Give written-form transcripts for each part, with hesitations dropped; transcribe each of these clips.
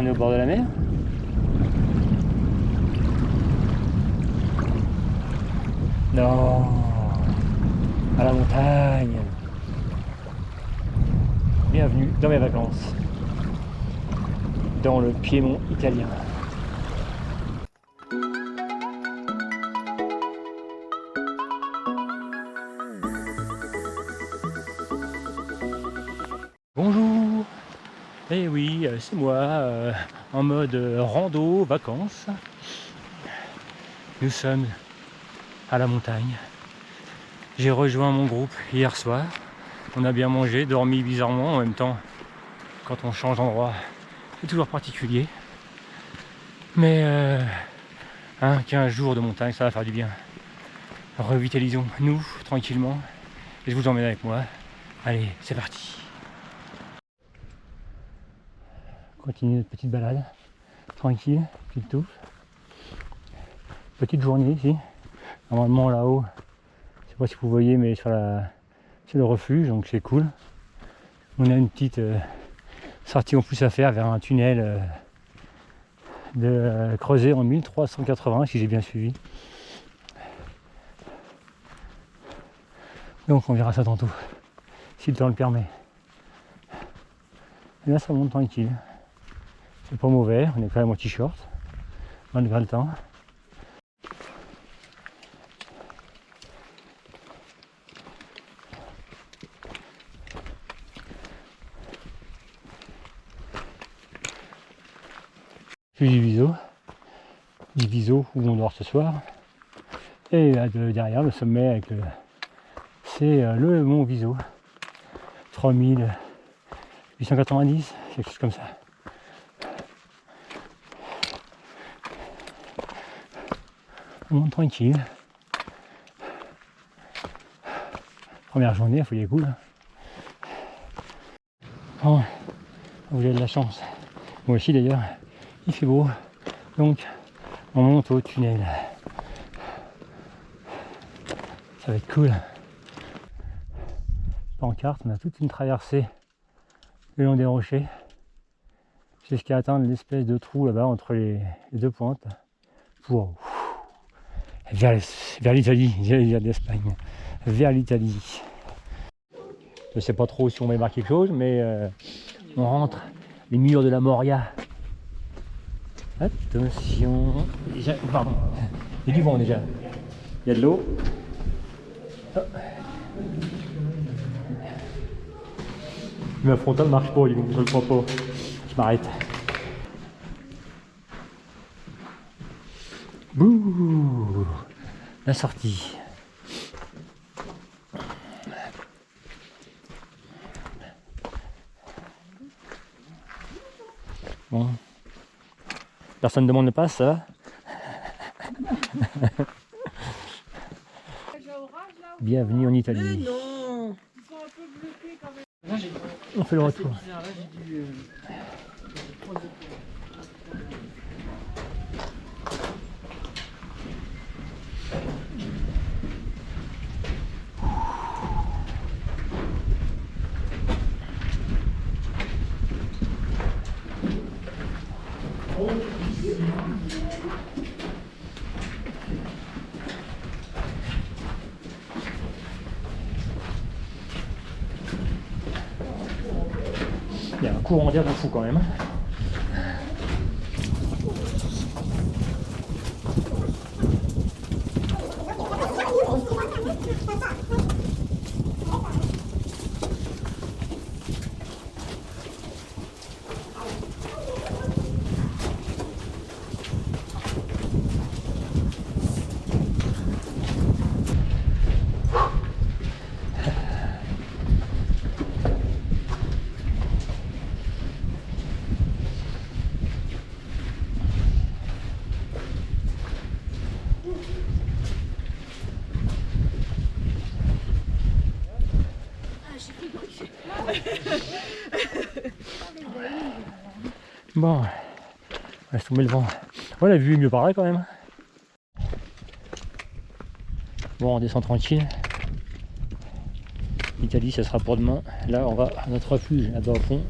On est au bord de la mer. Non, à la montagne. Bienvenue dans mes vacances, dans le Piémont italien. Bonjour. Eh oui, c'est moi, en mode rando, vacances. Nous sommes à la montagne. J'ai rejoint mon groupe hier soir. On a bien mangé, dormi bizarrement en même temps. Quand on change d'endroit, c'est toujours particulier. Mais 15 jours de montagne, ça va faire du bien. Revitalisons-nous tranquillement. Et je vous emmène avec moi. Allez, c'est parti. Continue notre petite balade. Tranquille, petite touffe. Petite journée ici. Normalement là-haut, je sais pas si vous voyez, mais c'est le refuge, donc c'est cool. On a une petite sortie en plus à faire vers un tunnel creusé en 1380, si j'ai bien suivi. Donc on verra ça tantôt, si le temps le permet. Et là ça monte tranquille. C'est pas mauvais, on est quand même en t-shirt, malgré le temps. Puis du Viso où on dort ce soir. Et là, derrière le sommet avec c'est le mont Viso. 3890, quelque chose comme ça. On monte tranquille. Première journée, il faut y aller cool. Bon, vous avez de la chance. Moi aussi d'ailleurs, il fait beau. Donc on monte au tunnel. Ça va être cool. Pancarte, on a toute une traversée le long des rochers jusqu'à atteindre l'espèce de trou là-bas entre les deux pointes pour vers l'Italie, vers l'Espagne, vers l'Italie. Je ne sais pas trop si on va y voir quelque chose, mais on rentre les murs de la Moria. Attention, pardon, il y a du vent déjà, il y a de l'eau. Oh. Mais la frontale marche pas, je ne le crois pas. Je m'arrête. Bouh, la sortie. Bon. Personne ne demande le pass, ça va? Bienvenue en Italie. Mais non, ils sont un peu bloqués quand même. Là, on fait le retour. Bizarre, là, j'ai dû, Il y a un courant d'air de fou quand même. Bon, laisse tomber le vent. Ouais, la vue est mieux par là quand même. Bon, on descend tranquille. L'Italie, ça sera pour demain. Là, on va à notre refuge, là-bas au fond.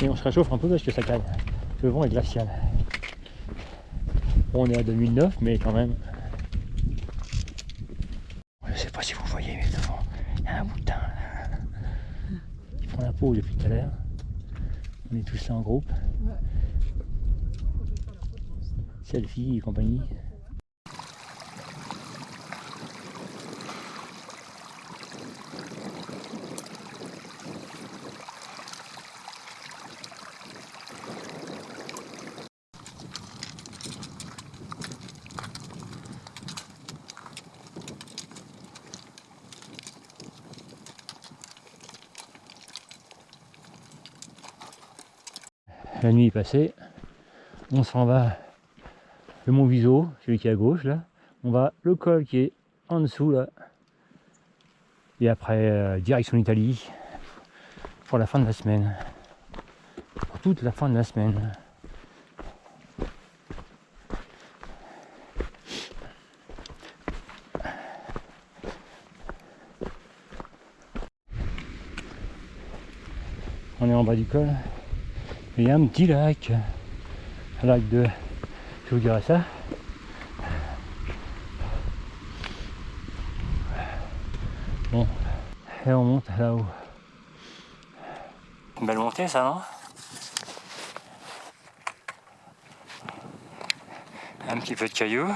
Et on se réchauffe un peu parce que ça cale. Le vent est glacial. Bon, on est à 2009, mais quand même. Je sais pas si vous voyez, mais devant, il y a un boutin là. Il prend la peau depuis tout à l'heure. On est tous là en groupe. Selfie et compagnie. La nuit est passée, on s'en va le Mont Viso, celui qui est à gauche là, on va le col qui est en dessous là, et après direction l'Italie pour la fin de la semaine, pour toute la fin de la semaine. On est en bas du col. Il y a un petit lac, un lac de, je vous dirai ça. Bon, et on monte là-haut. Une belle montée ça, non? Un petit peu de cailloux.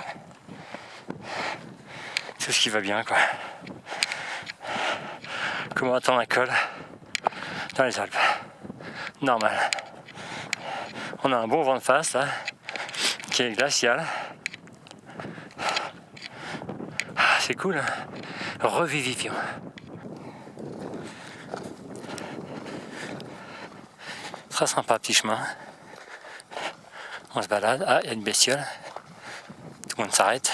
Tout ce qui va bien quoi. Comment attendre un col dans les Alpes? Normal. On a un bon vent de face là, qui est glacial. Ah, c'est cool, hein, revivifiant. Très sympa, petit chemin. On se balade. Ah, il y a une bestiole. Tout le monde s'arrête.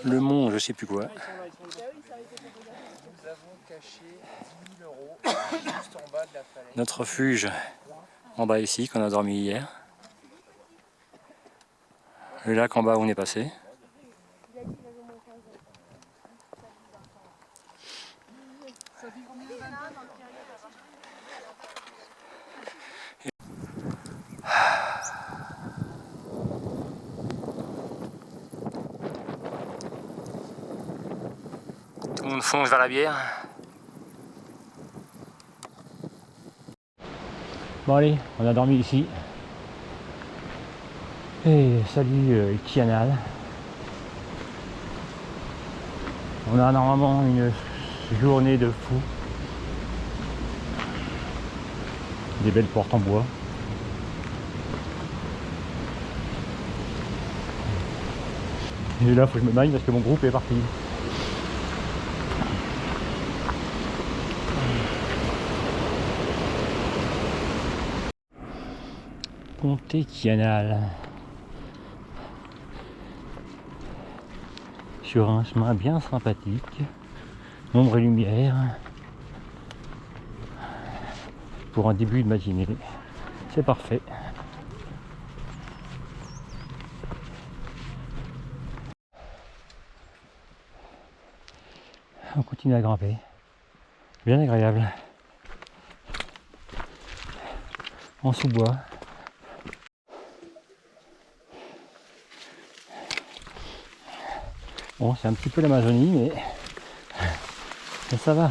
Le mont, je sais plus quoi. Nous avons caché 10 000 € juste en bas de la falaise. Notre refuge en bas ici, qu'on a dormi hier. Le lac en bas où on est passé. Tout le monde fonce vers la bière. Bon allez, on a dormi ici. Et salut Kianal. On a normalement une journée de fou. Des belles portes en bois. Et là, faut que je me baigne parce que mon groupe est parti. Comté Kianal. Sur un chemin bien sympathique. Ombre et lumière. Pour un début de matinée. C'est parfait. On continue à grimper. Bien agréable. En sous-bois. Bon, c'est un petit peu l'Amazonie, mais ça va.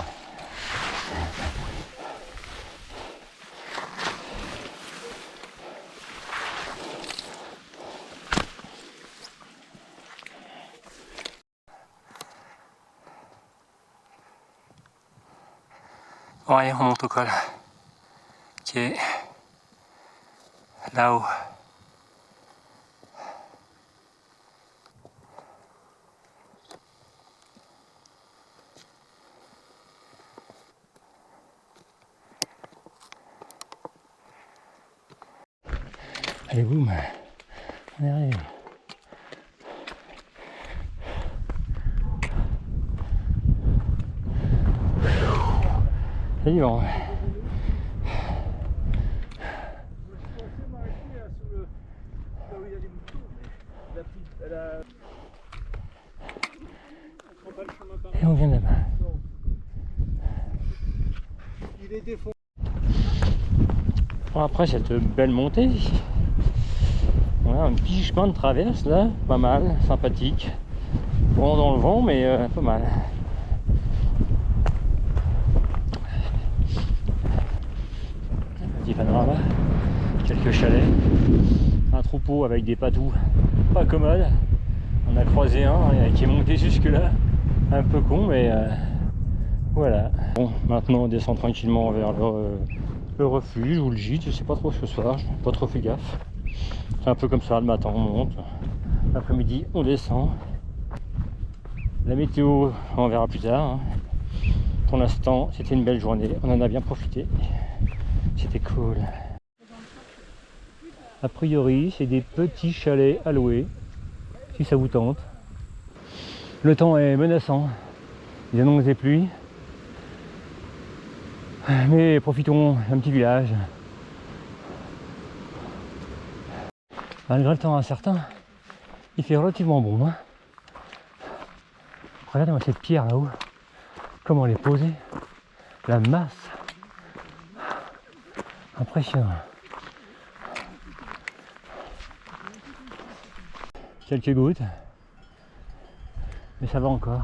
Bon allez, on monte au col, qui est là-haut. Allez, boum, on est arrivé. du vent. Et on vient de là-bas. Il est défoncé. Bon, après cette belle montée, on a un petit chemin de traverse là, pas mal, sympathique. Bon dans le vent, mais pas mal. Petit panorama, quelques chalets, un troupeau avec des patous pas commodes. On a croisé un qui est monté jusque là, un peu con, mais voilà. Bon, maintenant on descend tranquillement vers le refuge ou le gîte, je sais pas trop ce soir, j'ai pas trop fait gaffe. C'est un peu comme ça, le matin on monte, l'après-midi on descend. La météo, on verra plus tard. Hein. Pour l'instant, c'était une belle journée, on en a bien profité. C'était cool. A priori, c'est des petits chalets à louer, si ça vous tente. Le temps est menaçant, ils annoncent des pluies. Mais profitons d'un petit village. Malgré le temps incertain, il fait relativement bon. Hein. Regardez-moi cette pierre là-haut, comment elle est posée, la masse, impressionnant. Quelques gouttes, mais ça va encore.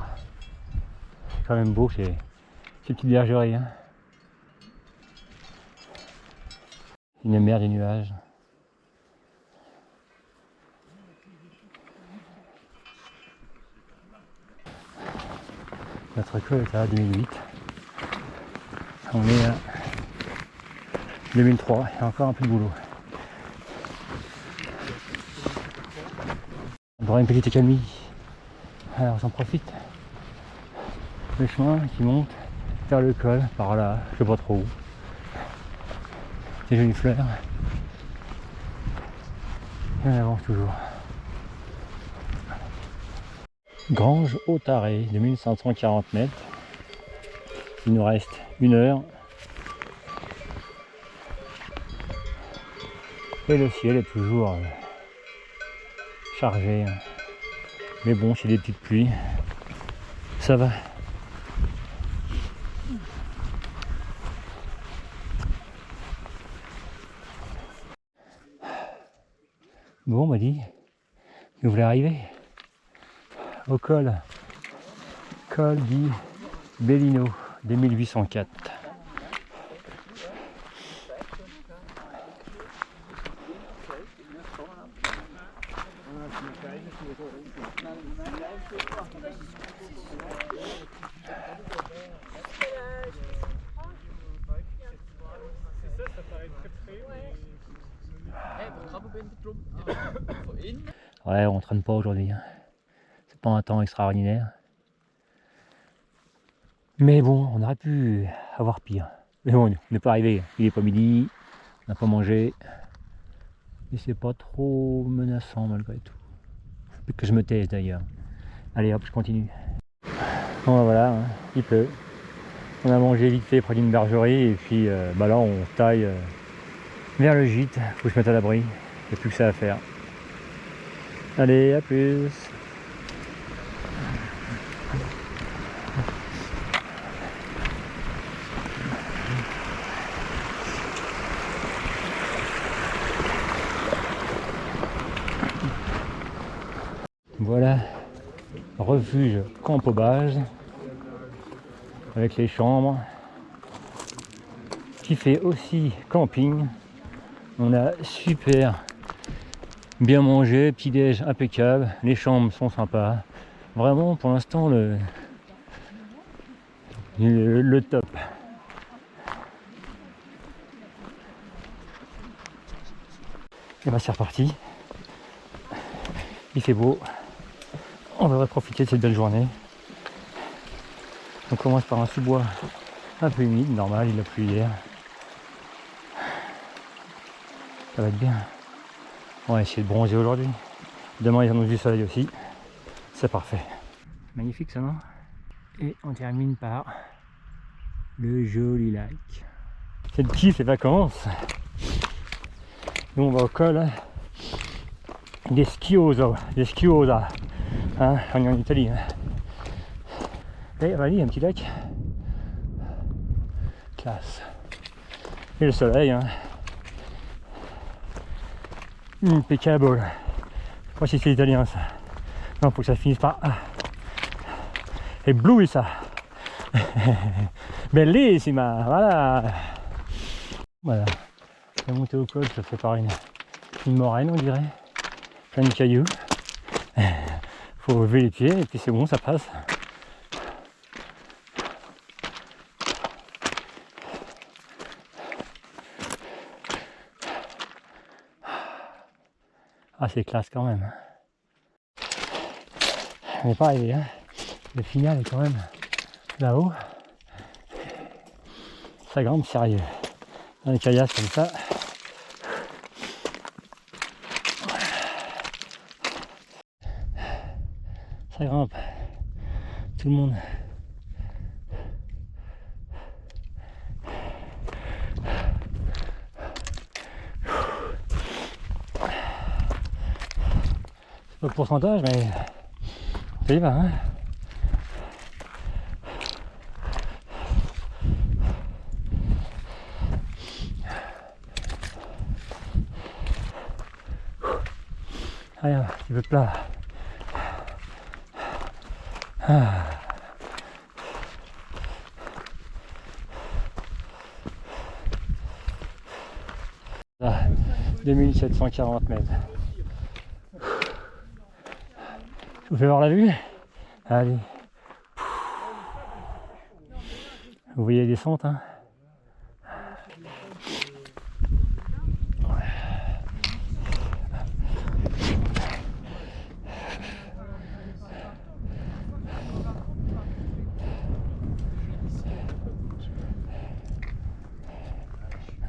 C'est quand même beau ces petites bergeries. Hein. Une mer des nuages. Notre col est à 2008. On est à 2003, il y a encore un peu de boulot. On aura une petite accalmie. Alors j'en profite. Le chemin qui monte vers le col, par là, je sais pas trop où. Des jolies fleurs. Et on avance toujours. Grange au Taré, 2540 mètres. Il nous reste 1 heure. Et le ciel est toujours chargé. Mais bon, c'est des petites pluies. Ça va. Bon, on m'a dit, vous voulez arriver au col di Bellino, 2804. Ouais, on traîne pas aujourd'hui. Hein. C'est pas un temps extraordinaire. Mais bon, on aurait pu avoir pire. Mais bon, on n'est pas arrivé. Il est pas midi, on n'a pas mangé. Et c'est pas trop menaçant malgré tout. Faut plus que je me taise d'ailleurs. Allez hop, je continue. Bon ben voilà, hein, il pleut. On a mangé vite fait près d'une bergerie et puis là on taille vers le gîte. Faut que je mette à l'abri. Il n'y a plus que ça à faire. Allez, à plus. Voilà, refuge Camp-Aubage avec les chambres qui fait aussi camping. On a super bien mangé, petit déj impeccable, les chambres sont sympas. Vraiment pour l'instant le top. Et bah c'est reparti. Il fait beau. On devrait profiter de cette belle journée. On commence par un sous-bois un peu humide, normal, il a plu hier. Ça va être bien. On va essayer de bronzer aujourd'hui. Demain ils annoncent du soleil aussi. C'est parfait. Magnifique ça, non? Et on termine par Le joli lac. C'est le kiff, les vacances. Nous on va au col des Schiosa. Hein, on est en Italie. Hein. Et voilà, il y a un petit lac. Classe. Et le soleil. Hein. Impeccable. Je crois que c'est italien ça. Non, faut que ça finisse par A. Et blue ça. Bellissima. Voilà. Voilà. La montée au col, ça fait par une moraine, on dirait. Plein de cailloux. Faut lever les pieds et puis c'est bon, ça passe. Ah, c'est classe quand même. On n'est pas arrivé, hein. Le final est quand même là-haut. Ça grimpe sérieux. Dans les caillasses comme ça. Ça grimpe. Tout le monde. C'est pas le pourcentage, mais ça y va, hein. Rien, un petit peu plat. Ah. Ah, 2740 mètres. Je vous fais voir la vue. Allez. Vous voyez les descentes, hein.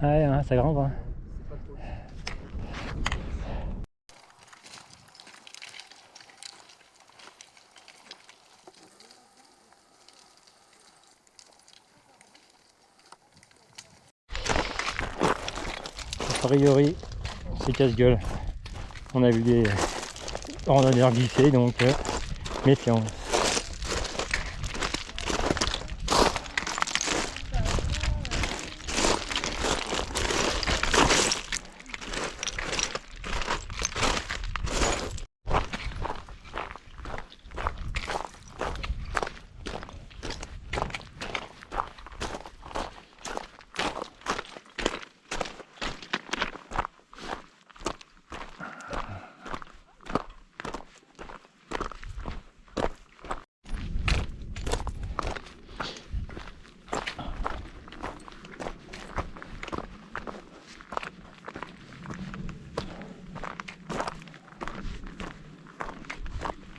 Ouais, hein, ça grimpe, hein. A priori, c'est casse-gueule. On a vu des randonneurs glisser, donc méfiance.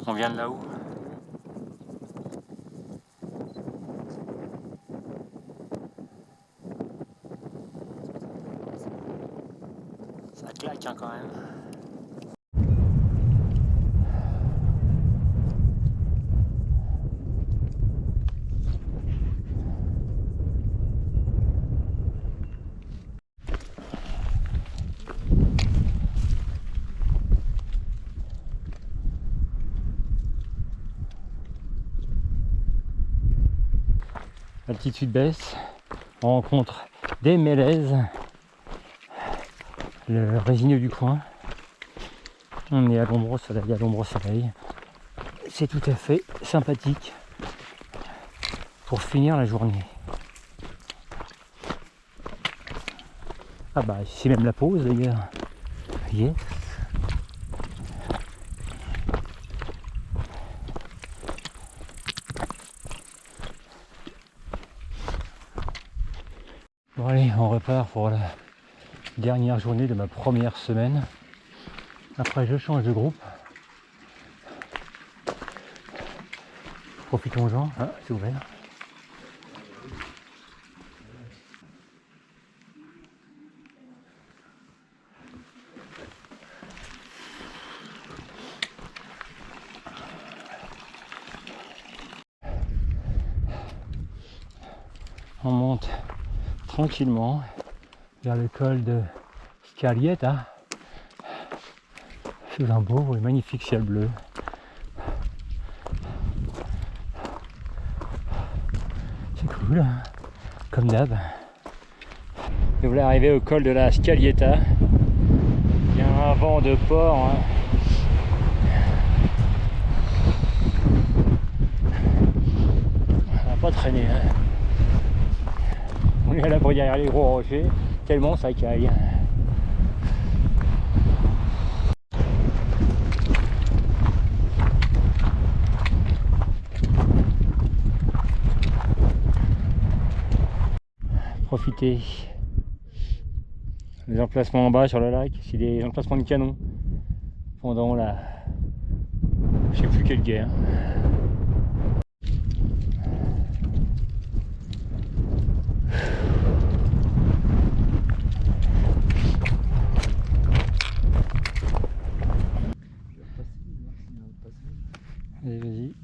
On vient de là-haut. Ça claque hein, quand même. L'altitude baisse, on rencontre des mélèzes, le résineux du coin. On est à l'ombre au soleil, c'est tout à fait sympathique pour finir la journée. Ah bah c'est même la pause d'ailleurs. Yes. Bon allez, on repart pour la dernière journée de ma première semaine. Après je change de groupe. Profitons-en. Ah, c'est ouvert. On monte tranquillement vers le col de Scaglietta sous un beau et magnifique ciel bleu. C'est cool, hein, comme d'hab. Nous voilà arriver au col de la Scaglietta. Il y a un vent de port. Hein. On va pas traîner. Hein. On est à l'abri derrière les gros rochers, tellement ça caille. Profitez. Les emplacements en bas sur le lac, c'est des emplacements de canon pendant la... je sais plus quelle guerre. Allez, vas-y.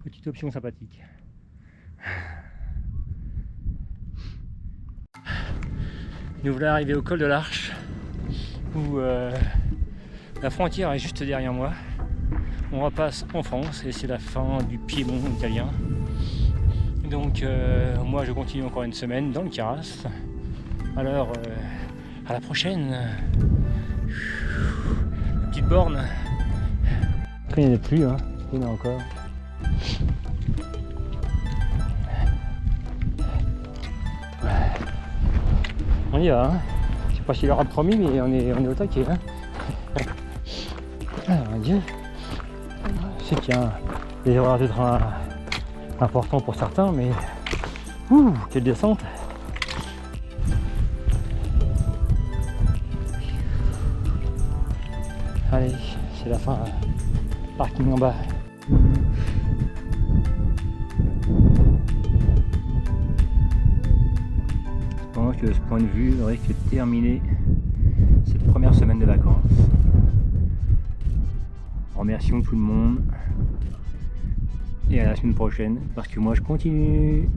Petite option sympathique. Nous voilà arrivés au col de l'Arche où la frontière est juste derrière moi. On repasse en France et c'est la fin du Piémont italien. Donc moi je continue encore une semaine dans le Queyras. Alors à la prochaine. La petite borne. Quand il n'y en a plus, hein, il y en a encore. On y va, hein. Je sais pas s'il aura promis, mais on est au taquet. Hein. Ah, mon Dieu. C'est qu'il y a des horaires de train importants pour certains, mais quelle descente. Allez, c'est la fin. Parking en bas. Je pense que de ce point de vue, il aurait que terminer cette première semaine de vacances. Remercions tout le monde et à la semaine prochaine parce que moi je continue.